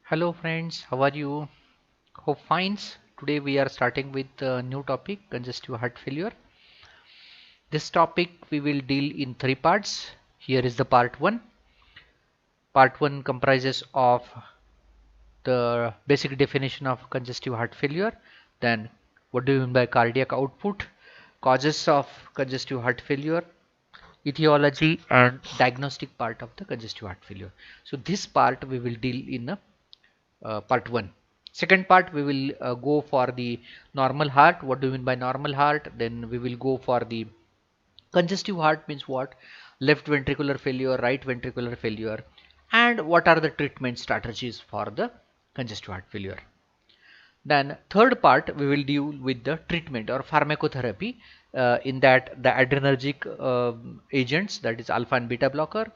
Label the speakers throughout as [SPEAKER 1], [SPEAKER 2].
[SPEAKER 1] Hello friends, how are you? Hope fine. Today we are starting with a new topic, congestive heart failure. This topic we will deal in three parts. Here is the part 1. Part 1 comprises of the basic definition of congestive heart failure. Then what do you mean by cardiac output, causes of congestive heart failure, etiology and diagnostic part of the congestive heart failure. So this part we will deal in part 1. Second part we will go for the normal heart. What do you mean by normal heart? Then we will go for the congestive heart means what, left ventricular failure, right ventricular failure, and what are the treatment strategies for the congestive heart failure. Then third part we will deal with the treatment or pharmacotherapy, in that the adrenergic agents, that is alpha and beta blocker,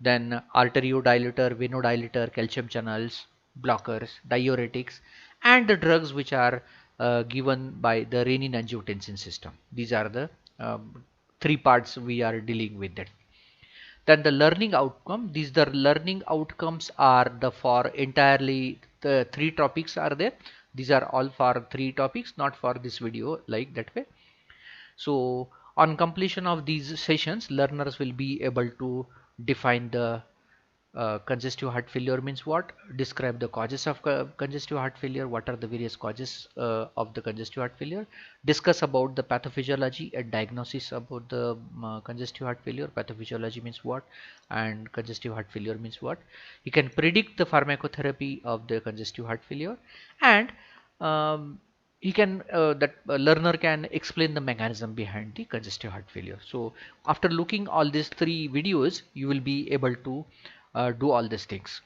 [SPEAKER 1] then arteriodilator, venodilator, calcium channels blockers, diuretics, and the drugs which are given by the renin-angiotensin system. These are the three parts we are dealing with that. Then the learning outcome, these the learning outcomes are the for entirely the three topics are there. These are all for three topics, not for this video like that way. So on completion of these sessions, learners will be able to define the congestive heart failure means what, describe the causes of congestive heart failure, what are the various causes of the congestive heart failure, discuss about the pathophysiology and diagnosis about the congestive heart failure. Pathophysiology means what and congestive heart failure means what. You can predict the pharmacotherapy of the congestive heart failure, and he can that learner can explain the mechanism behind the congestive heart failure. So after looking all these three videos, you will be able to do all these things.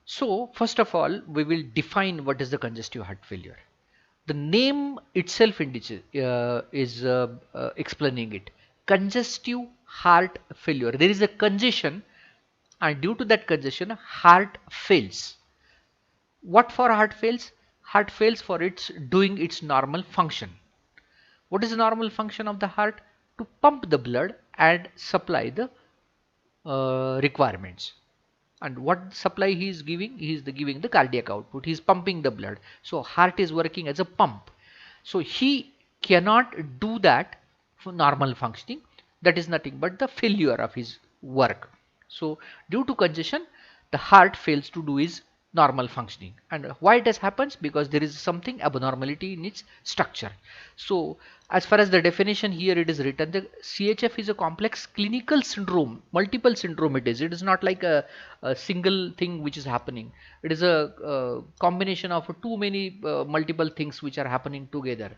[SPEAKER 1] So first of all, we will define what is the congestive heart failure. The name itself is explaining it. Congestive heart failure. There is a congestion, and due to that congestion, heart fails. What for heart fails? Heart fails for its doing its normal function. What is the normal function of the heart? To pump the blood and supply the requirements. And what supply he is giving? He is giving the cardiac output. He is pumping the blood. So heart is working as a pump. So he cannot do that for normal functioning. That is nothing but the failure of his work. So due to congestion, the heart fails to do his normal functioning. And why it has happens? Because there is something abnormality in its structure. So as far as the definition here it is written, the CHF is a complex clinical syndrome, multiple syndrome it is. It is not like a single thing which is happening. It is a combination of too many multiple things which are happening together,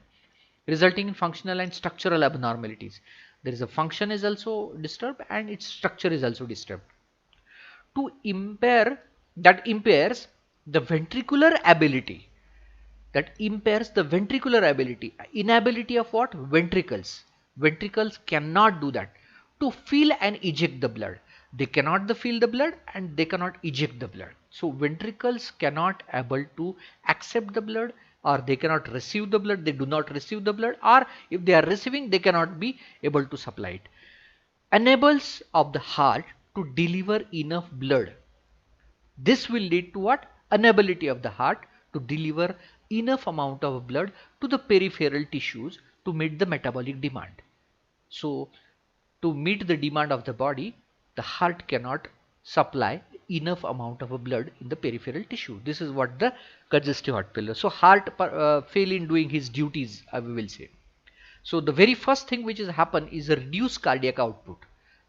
[SPEAKER 1] resulting in functional and structural abnormalities. There is a function is also disturbed and its structure is also disturbed. To impair, that impairs the ventricular ability, inability of what, ventricles cannot do that, to feel and eject the blood. They cannot feel the blood and they cannot eject the blood. So ventricles cannot able to accept the blood, or they cannot receive the blood, they do not receive the blood, or if they are receiving they cannot be able to supply it. Enables of the heart to deliver enough blood. This will lead to what? Inability of the heart to deliver enough amount of blood to the peripheral tissues to meet the metabolic demand. So to meet the demand of the body, the heart cannot supply enough amount of blood in the peripheral tissue. This is what the congestive heart failure. So heart fail in doing his duties, we will say. So the very first thing which is happen is a reduced cardiac output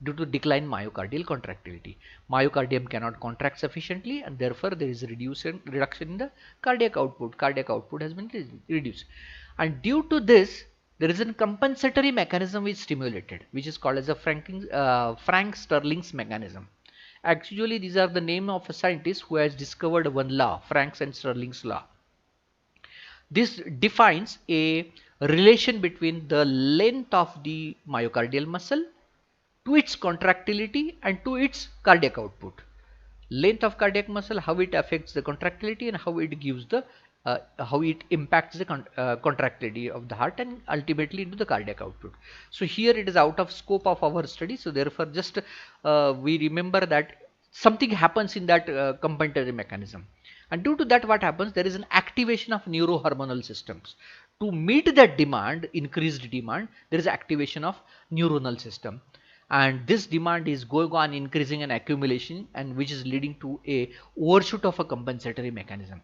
[SPEAKER 1] due to decline myocardial contractility. Myocardium cannot contract sufficiently, and therefore there is a reduction in the cardiac output. Cardiac output has been reduced, and due to this there is a compensatory mechanism which is stimulated, which is called as a Frank-Starling's mechanism. Actually these are the name of a scientist who has discovered one law, Frank and Starling's law. This defines a relation between the length of the myocardial muscle to its contractility and to its cardiac output. Length of cardiac muscle, how it affects the contractility, and how it gives the how it impacts the contractility of the heart and ultimately into the cardiac output. So here it is out of scope of our study. So therefore just we remember that something happens in that compensatory mechanism, and due to that what happens, there is an activation of neurohormonal systems. To meet that demand, increased demand, there is activation of neuronal system, and this demand is going on increasing and accumulation, and which is leading to a overshoot of a compensatory mechanism.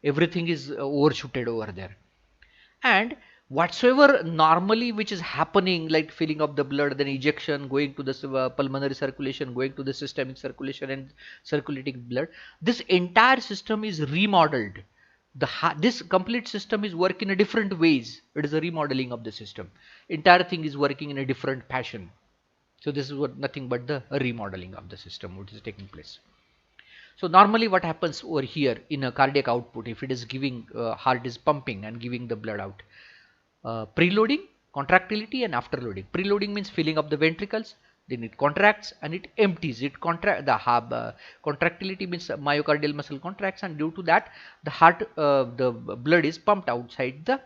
[SPEAKER 1] Everything is overshooted over there, and whatsoever normally which is happening, like filling of the blood, then ejection, going to the pulmonary circulation, going to the systemic circulation and circulating blood, this entire system is remodeled. This complete system is working in a different ways. It is a remodeling of the system. Entire thing is working in a different passion. So this is what nothing but the remodeling of the system which is taking place. So normally what happens over here in a cardiac output, if it is giving heart is pumping and giving the blood out, preloading, contractility and afterloading. Preloading means filling up the ventricles, then it contracts and it empties. It contractility means myocardial muscle contracts, and due to that the heart, the blood is pumped outside the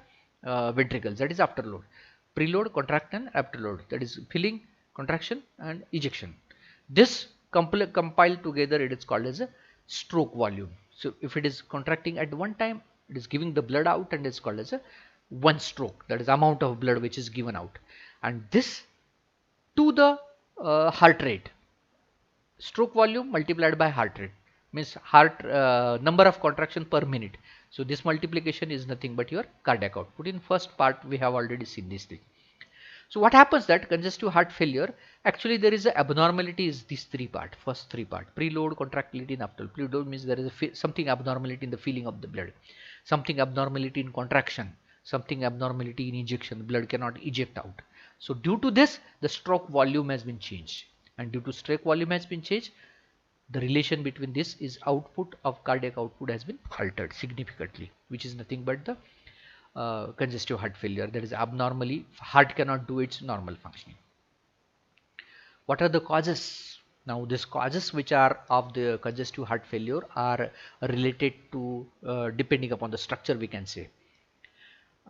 [SPEAKER 1] ventricles. That is afterload. Preload, contract and afterload. That is filling, contraction and ejection. This compiled together, it is called as a stroke volume. So if it is contracting at one time, it is giving the blood out and it's called as a one stroke. That is amount of blood which is given out, and this to the heart rate. Stroke volume multiplied by heart rate means heart number of contraction per minute. So this multiplication is nothing but your cardiac output. In first part we have already seen this thing. So what happens that congestive heart failure, actually there is a abnormality is these first three part, preload, contractility and afterload. Preload means there is something abnormality in the filling of the blood, something abnormality in contraction, something abnormality in ejection, the blood cannot eject out. So due to this the stroke volume has been changed, and due to stroke volume has been changed, the relation between this is output of cardiac output has been altered significantly, which is nothing but the congestive heart failure. That is abnormally heart cannot do its normal functioning. What are the causes? Now these causes which are of the congestive heart failure are related to depending upon the structure, we can say.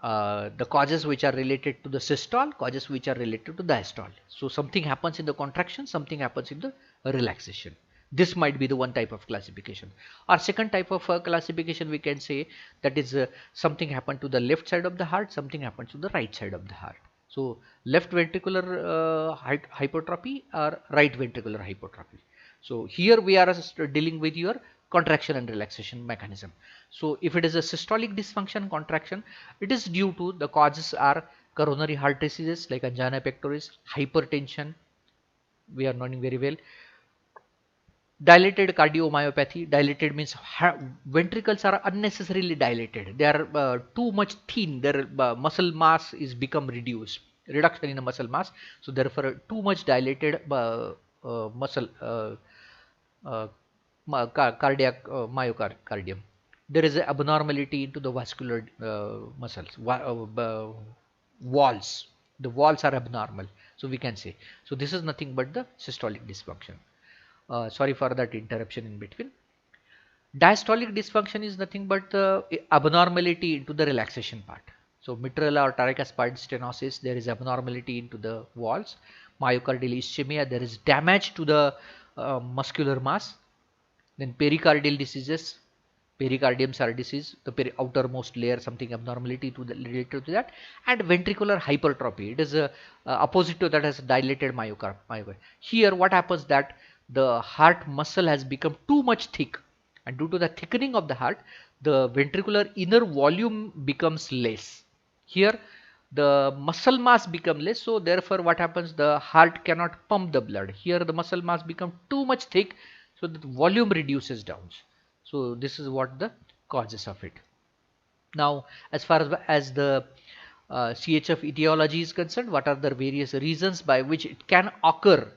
[SPEAKER 1] The causes which are related to the systole, causes which are related to diastole. So something happens in the contraction, something happens in the relaxation. This might be the one type of classification. Or second type of classification we can say, that is something happened to the left side of the heart, something happens to the right side of the heart. So left ventricular hypertrophy or right ventricular hypertrophy. So here we are dealing with your contraction and relaxation mechanism. So if it is a systolic dysfunction contraction, it is due to the causes are coronary heart diseases like angina pectoris, hypertension, we are knowing very well, dilated cardiomyopathy. Dilated means ventricles are unnecessarily dilated, they are too much thin, their muscle mass is become reduced, reduction in the muscle mass, so therefore too much dilated muscle cardiac myocardium. There is an abnormality into the vascular muscles, walls. The walls are abnormal, so we can say. So this is nothing but the systolic dysfunction. Sorry for that interruption in between. Diastolic dysfunction is nothing but the abnormality into the relaxation part. So mitral or thoracic stenosis, there is abnormality into the walls. Myocardial ischemia, there is damage to the muscular mass. Then pericardial diseases, pericardium are disease, the outermost layer, something abnormality to the related to that, and ventricular hypertrophy. It is a opposite to that, has dilated myocardium. Here what happens that the heart muscle has become too much thick, and due to the thickening of the heart, the ventricular inner volume becomes less. Here the muscle mass become less, so therefore what happens, the heart cannot pump the blood. Here the muscle mass become too much thick, so the volume reduces down. So this is what the causes of it. Now as far as the CHF etiology is concerned, what are the various reasons by which it can occur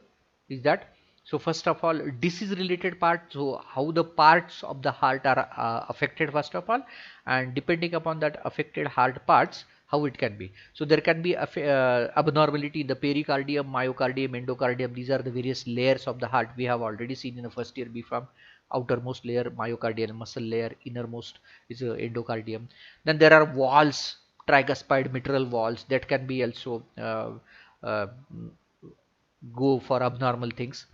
[SPEAKER 1] is that, so first of all, disease related part, so how the parts of the heart are affected first of all, and depending upon that affected heart parts, how it can be. So there can be abnormality in the pericardium, myocardium, endocardium. These are the various layers of the heart we have already seen in the first year B Pharm. Outermost layer myocardial muscle layer, innermost is endocardium. Then there are walls, tricuspid mitral walls, that can be also uh, go for abnormal things.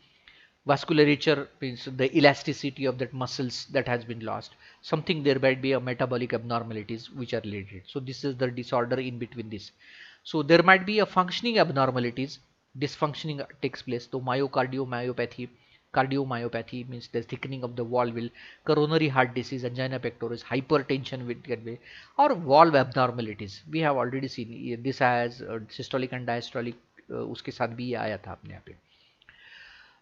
[SPEAKER 1] Vasculature means the elasticity of that muscles that has been lost. Something there might be a metabolic abnormalities which are related. So this is the disorder in between this. So there might be a functioning abnormalities. Dysfunctioning takes place. So myocardiomyopathy. Cardiomyopathy means the thickening of the valve, coronary heart disease, angina pectoris, hypertension will get way, or valve abnormalities. We have already seen this as systolic and diastolic. उसके साथ भी ये आया था अपने यहाँ पे.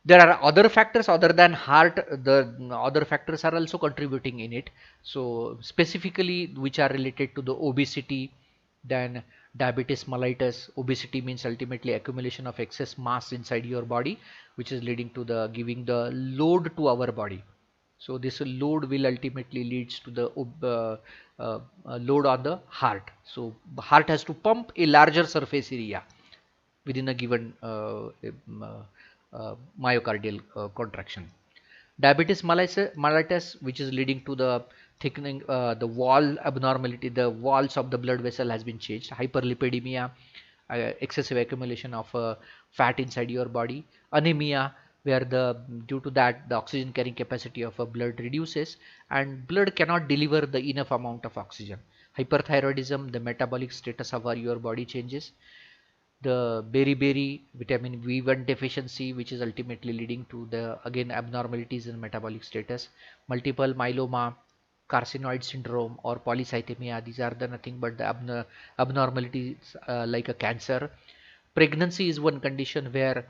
[SPEAKER 1] There are other factors other than heart. The other factors are also contributing in it. So specifically which are related to the obesity, then diabetes mellitus. Obesity means ultimately accumulation of excess mass inside your body, which is leading to the giving the load to our body. So this load will ultimately leads to the load on the heart. So heart has to pump a larger surface area within a given myocardial contraction. Diabetes mellitus, which is leading to the thickening, the wall abnormality, the walls of the blood vessel has been changed. Hyperlipidemia, excessive accumulation of fat inside your body. Anemia, where the due to that the oxygen carrying capacity of a blood reduces and blood cannot deliver the enough amount of oxygen. Hyperthyroidism, the metabolic status of your body changes. The beriberi vitamin B1 deficiency, which is ultimately leading to the again abnormalities in metabolic status. Multiple myeloma, carcinoid syndrome, or polycythemia. These are the nothing but the abnormalities like a cancer. Pregnancy is one condition where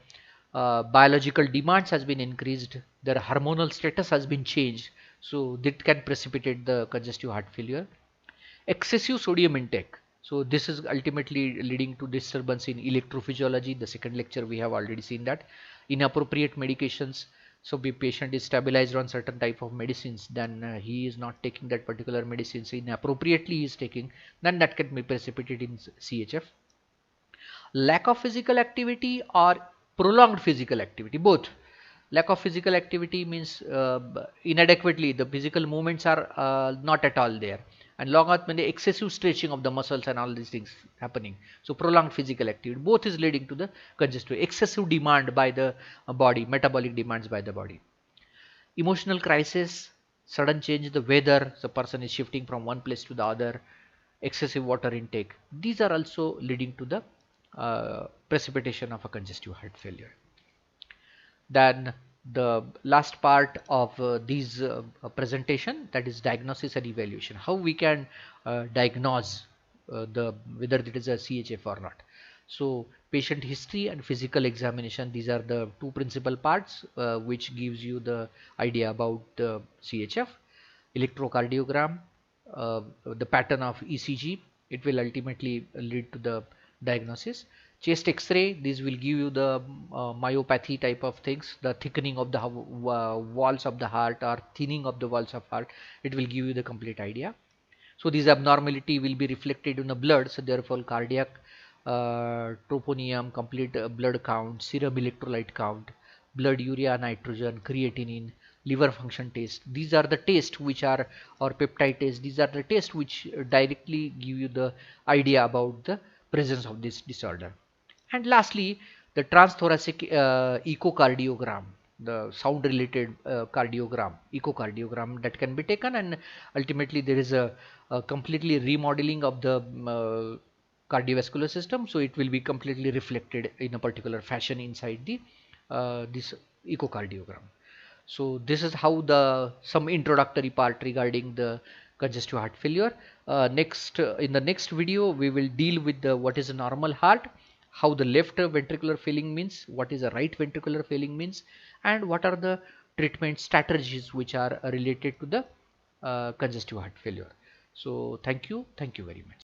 [SPEAKER 1] biological demands has been increased, their hormonal status has been changed, so that can precipitate the congestive heart failure. Excessive sodium intake. So this is ultimately leading to disturbance in electrophysiology. The second lecture we have already seen that. Inappropriate medications. So the patient is stabilized on certain type of medicines, then he is not taking that particular medicine, so inappropriately he is taking, then that can be precipitated in CHF. Lack of physical activity or prolonged physical activity, both. Lack of physical activity means inadequately the physical movements are not at all there, and long out means the excessive stretching of the muscles and all these things happening. So prolonged physical activity, both is leading to the congestive, excessive demand by the body, metabolic demands by the body. Emotional crisis, sudden change in the weather, the person is shifting from one place to the other, excessive water intake, these are also leading to the precipitation of a congestive heart failure. Then the last part of these presentation, that is diagnosis and evaluation, how we can diagnose the whether it is a CHF or not. So patient history and physical examination, these are the two principal parts which gives you the idea about the CHF. Electrocardiogram, the pattern of ECG, it will ultimately lead to the diagnosis. Chest X-ray, this will give you the myopathy type of things, the thickening of the walls of the heart or thinning of the walls of heart, it will give you the complete idea. So this abnormality will be reflected in the blood, so therefore cardiac troponin, complete blood count, serum electrolyte count, blood urea nitrogen, creatinine, liver function test. These are the tests which are, or peptide tests, these are the tests which directly give you the idea about the presence of this disorder. And lastly, the transthoracic echocardiogram, the sound related echocardiogram that can be taken, and ultimately there is a completely remodeling of the cardiovascular system, so it will be completely reflected in a particular fashion inside the this echocardiogram. So this is how the some introductory part regarding the congestive heart failure. Next in the next video we will deal with the what is a normal heart, how the left ventricular failing means, what is a right ventricular failing means, and what are the treatment strategies which are related to the congestive heart failure. So thank you very much.